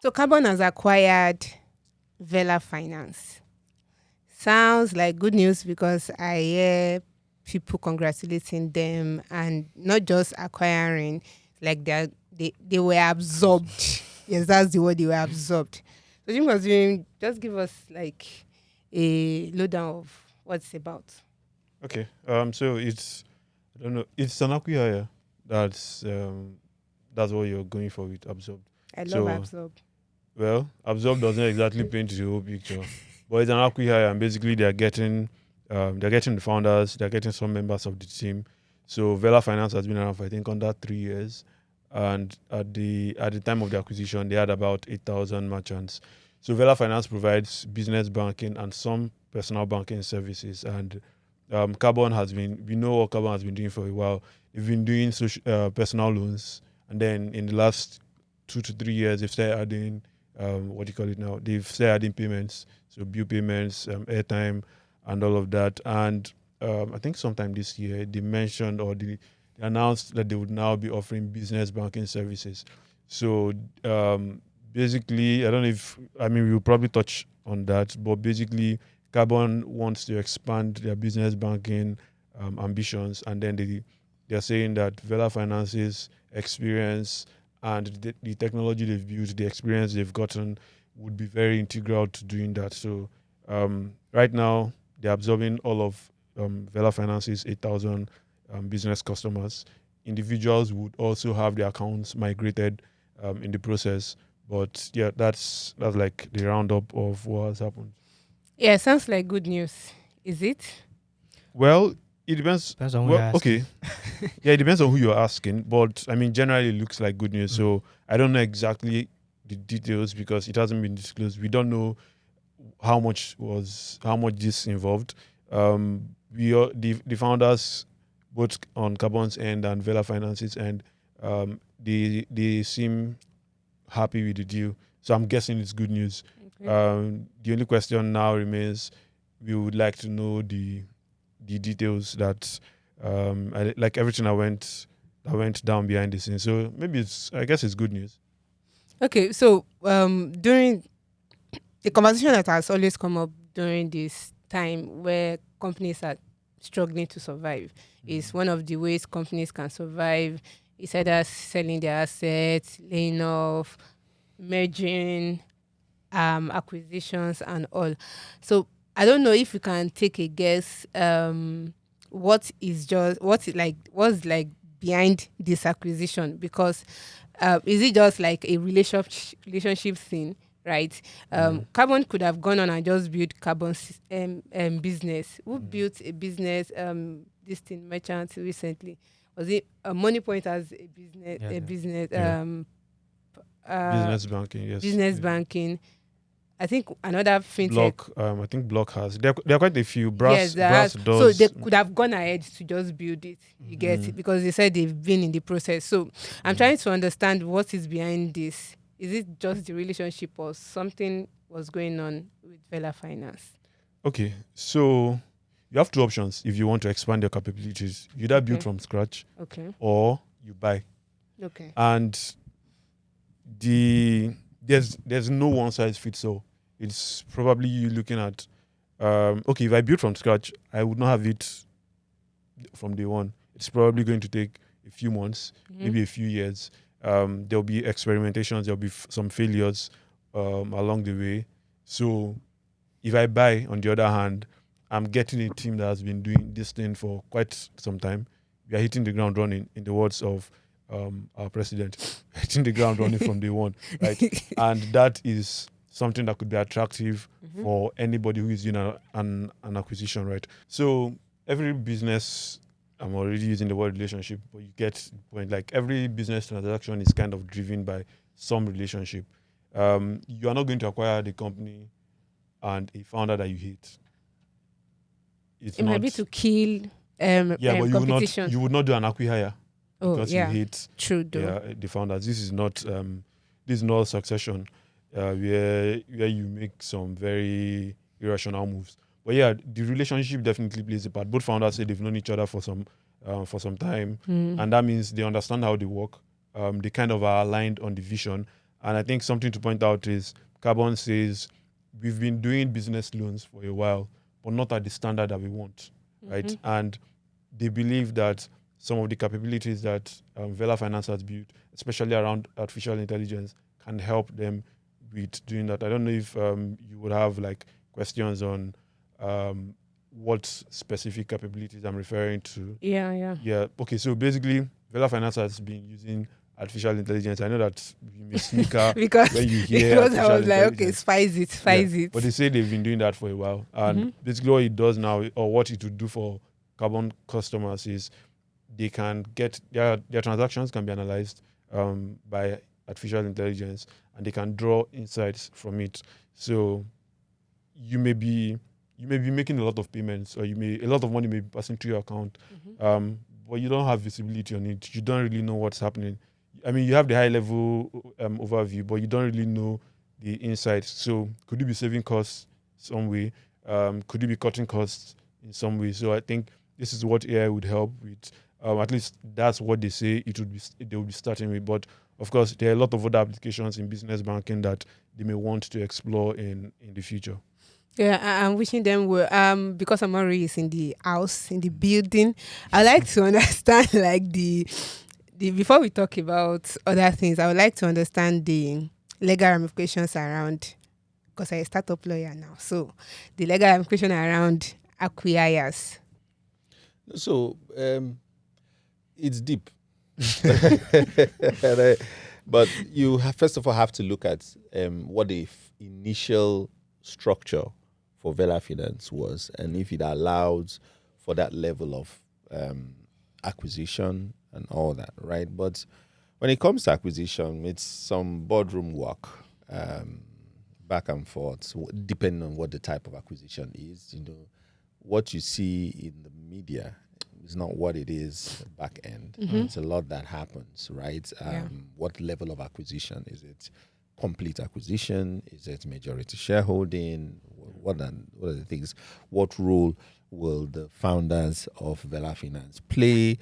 So Carbon has acquired Vella Finance. Sounds like good news because I hear people congratulating them and not just acquiring, like they were absorbed. Yes, that's the word, they were absorbed. So Jim was doing, just give us like a lowdown of what it's about. Okay. So it's, I don't know, it's an acquihire. That's what you're going for with absorbed. I love So, absorbed. Well, absorb doesn't exactly paint the whole picture, but it's an acquihire, and basically they're getting the founders, they're getting some members of the team. So Vella Finance has been around for I think under 3 years, and at the time of the acquisition, they had about 8,000 merchants. So Vella Finance provides business banking and some personal banking services, and we know what Carbon has been doing for a while. They've been doing personal loans, and then in the last 2 to 3 years, they've started adding what do you call it now? They've started adding payments, so bill payments, airtime, and all of that. And I think sometime this year they mentioned or they announced that they would now be offering business banking services. So basically, we'll probably touch on that, but basically, Carbon wants to expand their business banking ambitions, and then they're saying that Vella Finance's experience and the technology they've built, the experience they've gotten would be very integral to doing that. So right now, they're absorbing all of Vella Finance's 8,000 business customers. Individuals would also have their accounts migrated in the process. But yeah, that's like the roundup of what has happened. Yeah, sounds like good news. Is it? Well, it depends. Depends on who you're asking. Okay. Yeah, it depends on who you're asking. But I mean, generally, it looks like good news. So I don't know exactly the details because it hasn't been disclosed. We don't know how much this involved. The founders, both on Carbon's end and Vella Finance's end, they seem happy with the deal. So I'm guessing it's good news. Okay. The only question now remains: we would like to know the details that like everything that went down behind the scenes. So maybe I guess it's good news. Okay, so during the conversation that has always come up during this time where companies are struggling to survive is one of the ways companies can survive is either selling their assets, laying off, merging, acquisitions and all. So I don't know if you can take a guess what's behind this acquisition, because is it just like a relationship thing, right? Carbon could have gone on and just built Carbon's business. Who built a business this thing merchant recently? Was it Money Point as a business Business banking, yes. business banking? I think another fintech. Block, I think Block has. There are quite a few. Yes, Brass so does. they could have gone ahead to just build it. You get it, because they said they've been in the process. So I'm trying to understand what is behind this. Is it just the relationship or something was going on with Vella Finance? Okay, so you have two options if you want to expand your capabilities. You either build from scratch, Okay. or you buy. Okay. And there's no one size fits all. It's probably you looking at okay, if I build from scratch, I would not have it from day one. It's probably going to take a few months, maybe a few years. There'll be experimentations, there'll be some failures along the way. So if I buy, on the other hand, I'm getting a team that has been doing this thing for quite some time. We are hitting the ground running, in the words of our president, hitting the ground running from day one, right? And that is something that could be attractive for anybody who is doing an acquisition, right? So every business, I'm already using the word relationship, but you get the point. Like every business transaction is kind of driven by some relationship. You are not going to acquire the company and a founder that you hate. It might be to kill but competition. you would not do an acquihire because you hate True, the founders. This is not succession where you make some very irrational moves. But yeah, the relationship definitely plays a part. Both founders say they've known each other for some time, and that means they understand how they work. They kind of are aligned on the vision, And I think something to point out is Carbon says we've been doing business loans for a while, but not at the standard that we want, right? And they believe that some of the capabilities that Vella Finance has built, especially around artificial intelligence, can help them with doing that. I don't know if you would have like questions on what specific capabilities I'm referring to. Yeah. Okay. So basically, Vella Finance has been using artificial intelligence. I know that you may sneaker because when you hear I was like, okay, intelligence. spice it. But they say they've been doing that for a while. And basically what it does now, or what it would do for Carbon customers, is they can get their transactions can be analyzed by artificial intelligence, and they can draw insights from it. So you may be making a lot of payments, or a lot of money may be passing through your account, but you don't have visibility on it. You don't really know what's happening. I mean, you have the high level overview, but you don't really know the insights. So could you be saving costs some way? Could you be cutting costs in some way? So I think this is what AI would help with. At least that's what they say they will be starting with. But of course, there are a lot of other applications in business banking that they may want to explore in the future. Yeah, I'm wishing them well. Because Amari is in the house, in the building, I like to understand like the before we talk about other things, I would like to understand the legal ramifications around, because I'm a startup lawyer now. So the legal ramification around acquirers. So it's deep. But you first of all have to look at what the initial structure for Vella Finance was, and if it allows for that level of acquisition and all that, right? But when it comes to acquisition, it's some boardroom work, back and forth, depending on what the type of acquisition is. What you see in the media is not what it is back end. It's a lot that happens, right? What level of acquisition is it? Complete acquisition? Is it majority shareholding? What are the things? What role will the founders of Vella Finance play?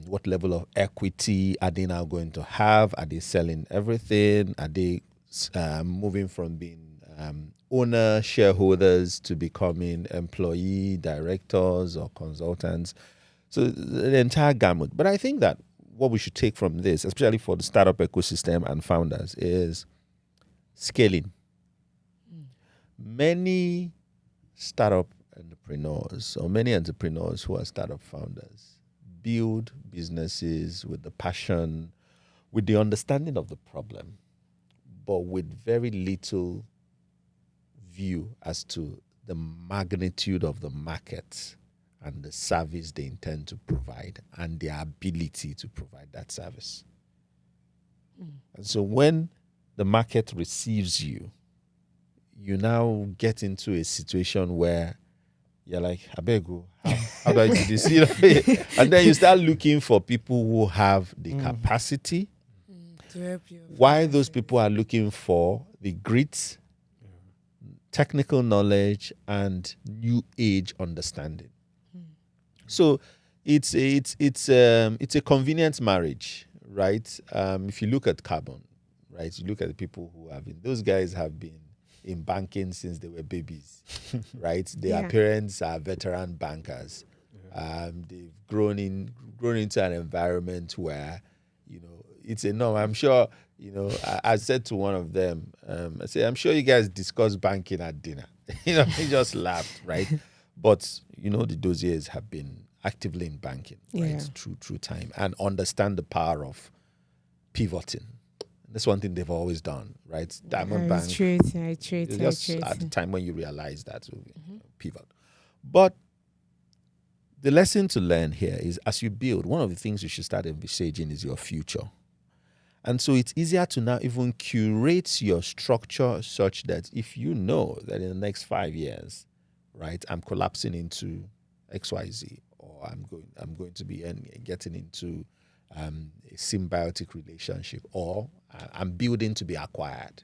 What level of equity are they now going to have? Are they selling everything? Are they moving from being owner shareholders to becoming employee directors or consultants? So the entire gamut. But I think that what we should take from this, especially for the startup ecosystem and founders, is scaling. Many startup entrepreneurs, or many entrepreneurs who are startup founders, build businesses with the passion, with the understanding of the problem, but with very little view as to the magnitude of the market and the service they intend to provide and their ability to provide that service. And so when the market receives you, you now get into a situation where you're like, Abego, how do I do this? And then you start looking for people who have the capacity. Why those people are looking for the grit, technical knowledge, and new age understanding. So it's a convenient marriage, right? If you look at Carbon, right, you look at the people who have been, those guys have been in banking since they were babies, right? Their parents are veteran bankers. They've grown into an environment where, it's a norm. I'm sure, I said to one of them, I said, I'm sure you guys discuss banking at dinner. He just laughed, right? But, those years have been actively in banking, right? Through time, and understand the power of pivoting. That's one thing they've always done, right? Diamond Bank. I trade. At the time when you realize that, pivot. But the lesson to learn here is, as you build, one of the things you should start envisaging is your future. And so it's easier to now even curate your structure such that if you know that in the next 5 years, right, I'm collapsing into XYZ, or I'm going to be getting into a symbiotic relationship, or I'm building to be acquired.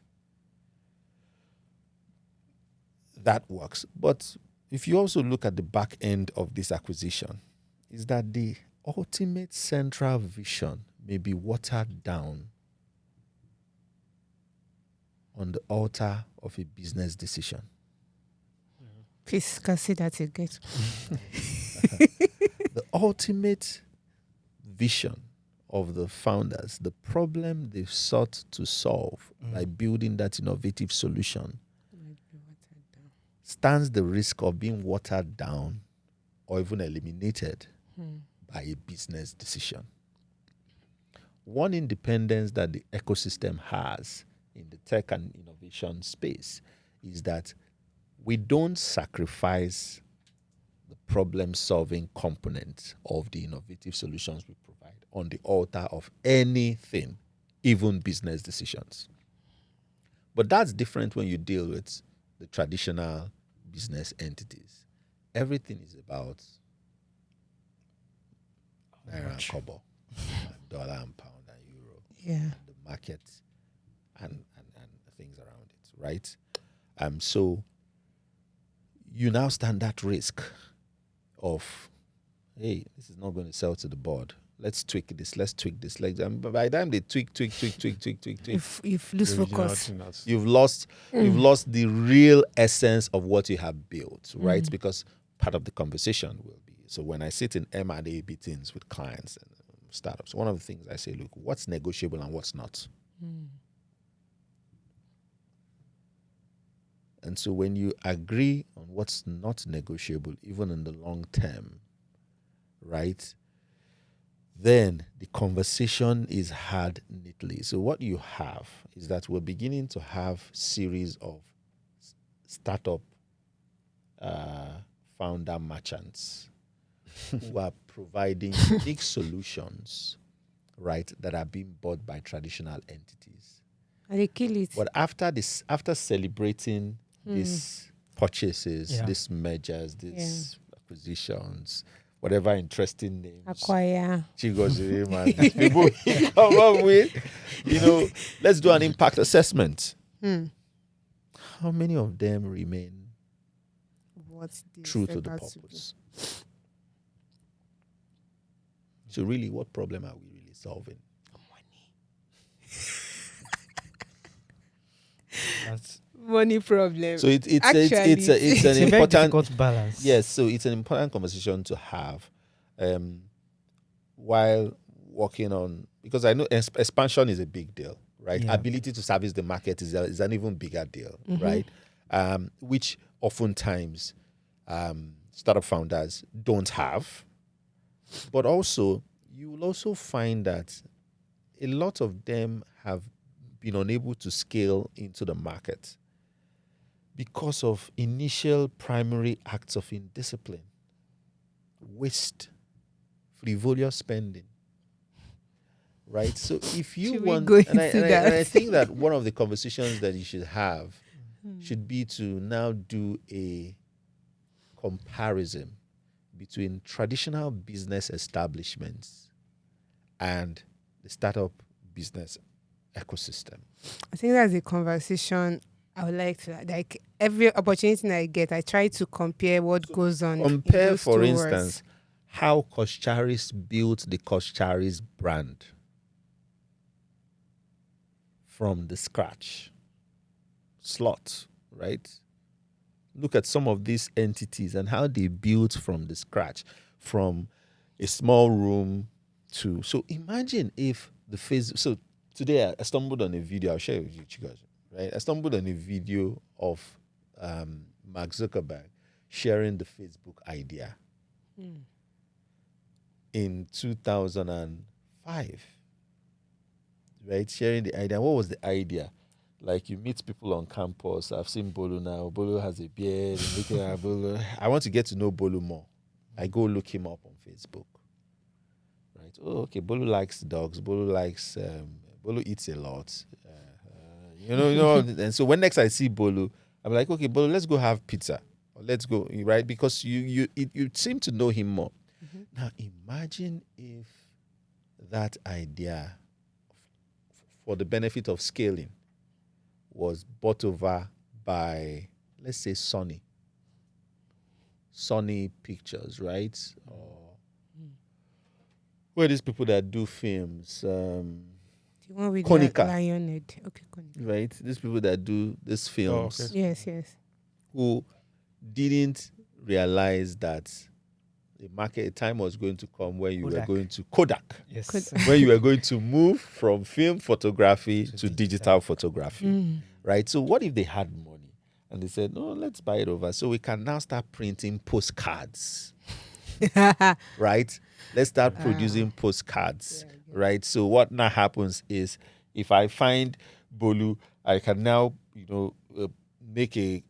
That works. But if you also look at the back end of this acquisition, is that the ultimate central vision may be watered down on the altar of a business decision. Please, can say that again. The ultimate vision of the founders, the problem they've sought to solve by building that innovative solution, stands the risk of being watered down or even eliminated by a business decision. One independence that the ecosystem has in the tech and innovation space is that we don't sacrifice the problem-solving component of the innovative solutions we provide on the altar of anything, even business decisions. But that's different when you deal with the traditional business entities. Everything is about naira and kobo, and dollar and pound and euro, Yeah. the market and things around it, right? So you now stand that risk of, hey, this is not going to sell to the board. Let's tweak this. And by the time they tweak, If lose The focus. originality, that's- you've lost the real essence of what you have built, right? Because part of the conversation will be, so when I sit in M&A meetings with clients and startups, one of the things I say, look, what's negotiable and what's not? And so when you agree on what's not negotiable, even in the long term, right, then the conversation is had neatly. So what you have is that we're beginning to have series of startup founder merchants who are providing unique solutions, right, that are being bought by traditional entities. And they kill it. But after celebrating these purchases, these mergers, these acquisitions, whatever interesting names, Acquire. Chigozire, man, these people come up with, let's do an impact assessment. How many of them remain What's this true to the about to be? purpose? So really, what problem are we really solving? That's Money problem. So it's Actually, an it's a very important difficult balance. yes. So it's an important conversation to have, while working on, because I know expansion is a big deal, right? Yeah. Ability to service the market is an even bigger deal, right? Which oftentimes startup founders don't have, but also you will also find that a lot of them have been unable to scale into the market because of initial primary acts of indiscipline, waste, frivolous spending. Right? So if you Should we want, go and into I that? think that one of the conversations that you should have should be to now do a comparison between traditional business establishments and the startup business ecosystem. I think that's a conversation I would like every opportunity I get, I try to compare what goes on. in Compare, those for two instance, how Koshcharis built the Koshcharis brand from the scratch. Slot, right? Look at some of these entities and how they built from the scratch, from a small room to. So imagine if the phase. So today I stumbled on a video. I'll share it with you guys. Right? I stumbled on a video of Mark Zuckerberg sharing the Facebook idea in 2005. Right? Sharing the idea. What was the idea? Like, you meet people on campus. I've seen Bolu now. Bolu has a beard. I'm looking at Bolu. I want to get to know Bolu more. I go look him up on Facebook. Right? Oh, okay. Bolu likes dogs. Bolu eats a lot. You know. And so when next I see Bolu, I'm like, okay, Bolu, let's go have pizza. Or let's go, right? Because you seem to know him more. Now imagine if that idea, for the benefit of scaling, was bought over by, let's say, Sony Pictures, right? Or who are these people that do films? The one with Konica. lion head. Okay, Konica. right? These people that do these films okay. Yes. who didn't realize that a time was going to come where you were Kodak. going to Kodak, Yes. where you were going to move from film photography to digital photography, right? So what if they had money and they said, no, let's buy it over so we can now start printing postcards, right? Let's start producing postcards, right? So what now happens is if I find Bolu, I can now, make a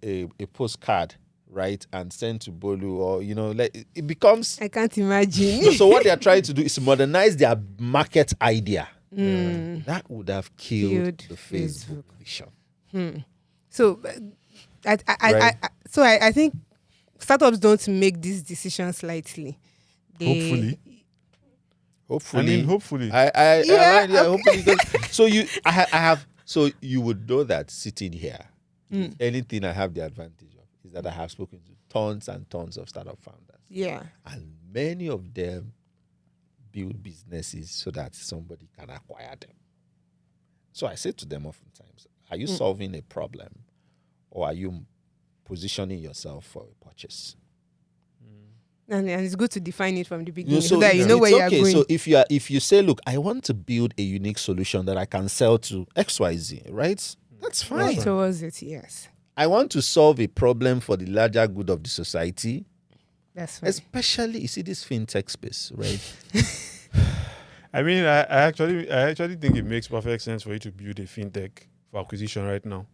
postcard, right, and send to Bolu, or it becomes. I can't imagine. So what they are trying to do is modernize their market idea. That would have killed the Facebook vision. So, I think startups don't make these decisions lightly. Hopefully. Hopefully. Hopefully. So you would know that sitting here, anything I have the advantage of is that I have spoken to tons and tons of startup founders. Yeah. And many of them build businesses so that somebody can acquire them. So I say to them oftentimes, are you solving a problem or are you positioning yourself for a purchase? And it's good to define it from the beginning So so that you know where it's you're going. So if you say, look, I want to build a unique solution that I can sell to XYZ, right? That's fine. Work towards it, yes. I want to solve a problem for the larger good of the society. That's fine. Especially, you see this fintech space, right? I mean, I actually think it makes perfect sense for you to build a fintech for acquisition right now.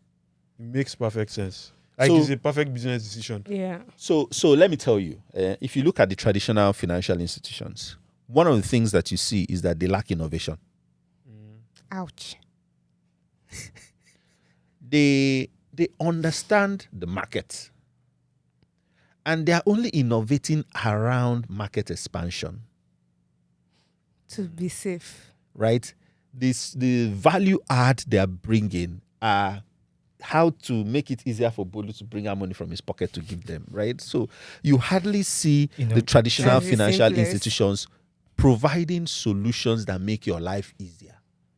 It makes perfect sense. Like, So- it's a perfect business decision. Yeah. So let me tell you, if you look at the traditional financial institutions, one of the things that you see is that they lack innovation. Ouch. They understand the market, and they are only innovating around market expansion, To be safe. right? The value add they are bringing are how to make it easier for Bolu to bring out money from his pocket to give them, right? So you hardly see the traditional That's the financial simplest. institutions providing solutions that make your life easier.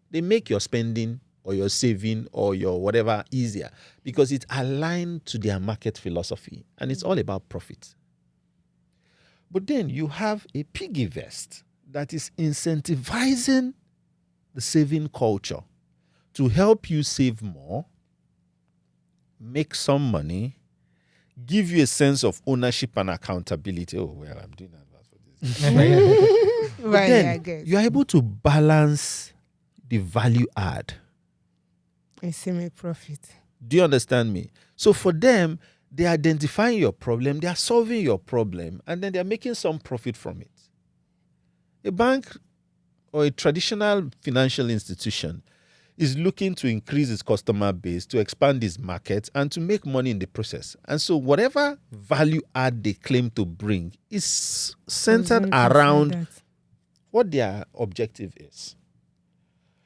They make your spending or your saving or your whatever easier because it's aligned to their market philosophy and it's all about profit. But then you have a piggy vest that is incentivizing the saving culture to help you save more, make some money, give you a sense of ownership and accountability. Oh, well, I'm doing advance for this. But Right, then I guess. you're able to balance the value add. A semi-profit. Do you understand me? So for them, they're identifying your problem, they are solving your problem, and then they're making some profit from it. A bank or a traditional financial institution is looking to increase its customer base, to expand its market, and to make money in the process. And so whatever value add they claim to bring is centered around what their objective is.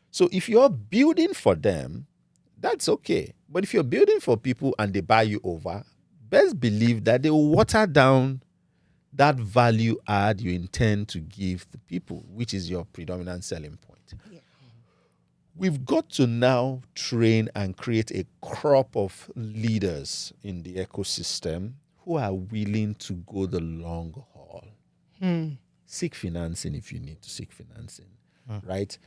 So if you're building for them, that's okay. But if you're building for people and they buy you over, best believe that they will water down that value add you intend to give the people, which is your predominant selling point. Yeah. We've got to now train and create a crop of leaders in the ecosystem who are willing to go the long haul. Seek financing if you need to seek financing, right?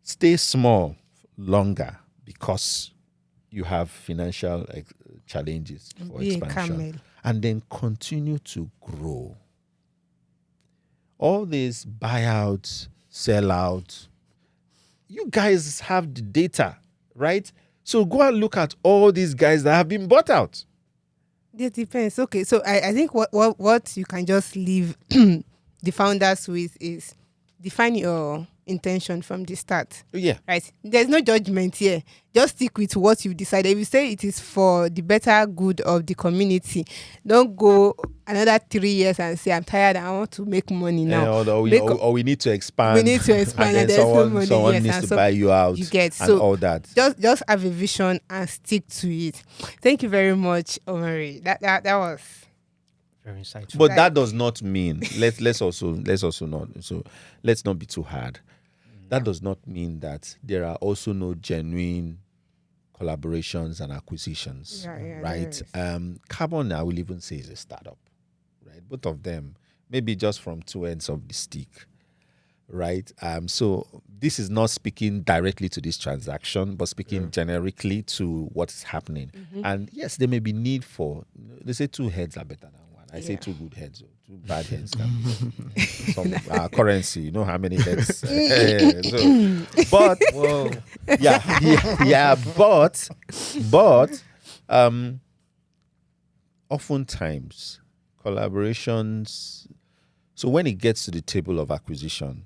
Stay small longer because you have financial challenges for Be a expansion. camel. And then continue to grow. All these buyouts, sellouts, you guys have the data, right? So go and look at all these guys that have been bought out. It depends. Okay, so I think what you can just leave the founders with is define your intention from the start. Yeah. Right? There's no judgment here. Just stick with what you've decided. If you say it is for the better good of the community, don't go another 3 years and say, I'm tired, I want to make money now. Or we need to expand. We need to expand And and then there's no money. someone Yes, needs and to so buy you out. you get. And So all that. just have a vision and stick to it. Thank you very much, Omari. That was Very insightful. But that does not mean let's not be too hard. That does not mean that there are also no genuine collaborations and acquisitions, Yeah, right? there Carbon, I will even say, is a startup, right? Both of them, maybe just from two ends of the stick, right? So this is not speaking directly to this transaction, but speaking generically to what is happening. And yes, there may be need for, they say two heads are better than one. I say Yeah. two good heads, or two bad heads can be some currency. You know how many heads? But Whoa. but oftentimes collaborations. So when it gets to the table of acquisition,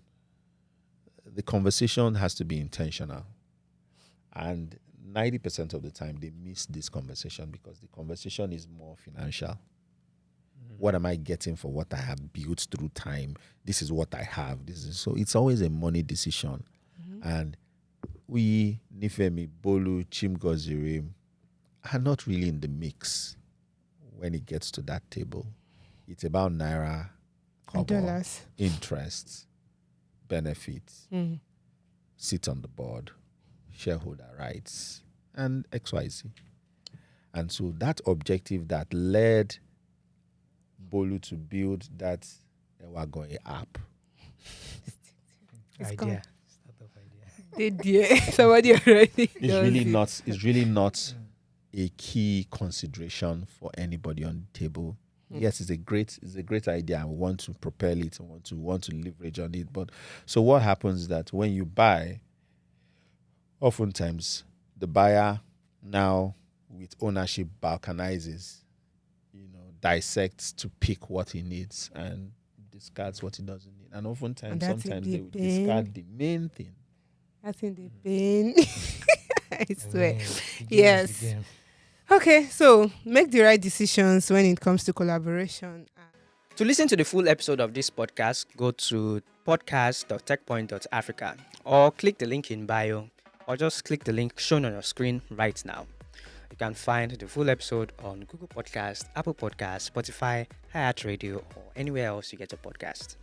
the conversation has to be intentional, and 90% of the time they miss this conversation because the conversation is more financial. What am I getting for what I have built through time? This is what I have. So it's always a money decision. And we, Nifemi, Bolu, Chimgoziri, are not really in the mix when it gets to that table. It's about naira, kobo, dollars. interests, benefits, sit on the board, shareholder rights, and XYZ. And so that objective that led Bolu to build that Ewagoy app. It's Idea. Startup idea. Did yeah. Somebody already. It's really not a key consideration for anybody on the table. Yes, it's a great idea. I want to propel it. I want to leverage on it. But so what happens is that when you buy, oftentimes the buyer now with ownership balkanizes, dissects to pick what he needs and discards what he doesn't need. And oftentimes, sometimes they will discard the main thing. That's in the pain. I swear. The game Yes. is the game. Okay, so make the right decisions when it comes to collaboration. To listen to the full episode of this podcast, go to podcast.techpoint.africa or click the link in bio, or just click the link shown on your screen right now. You can find the full episode on Google Podcast, Apple Podcast, Spotify, iHeartRadio, or anywhere else you get your podcast.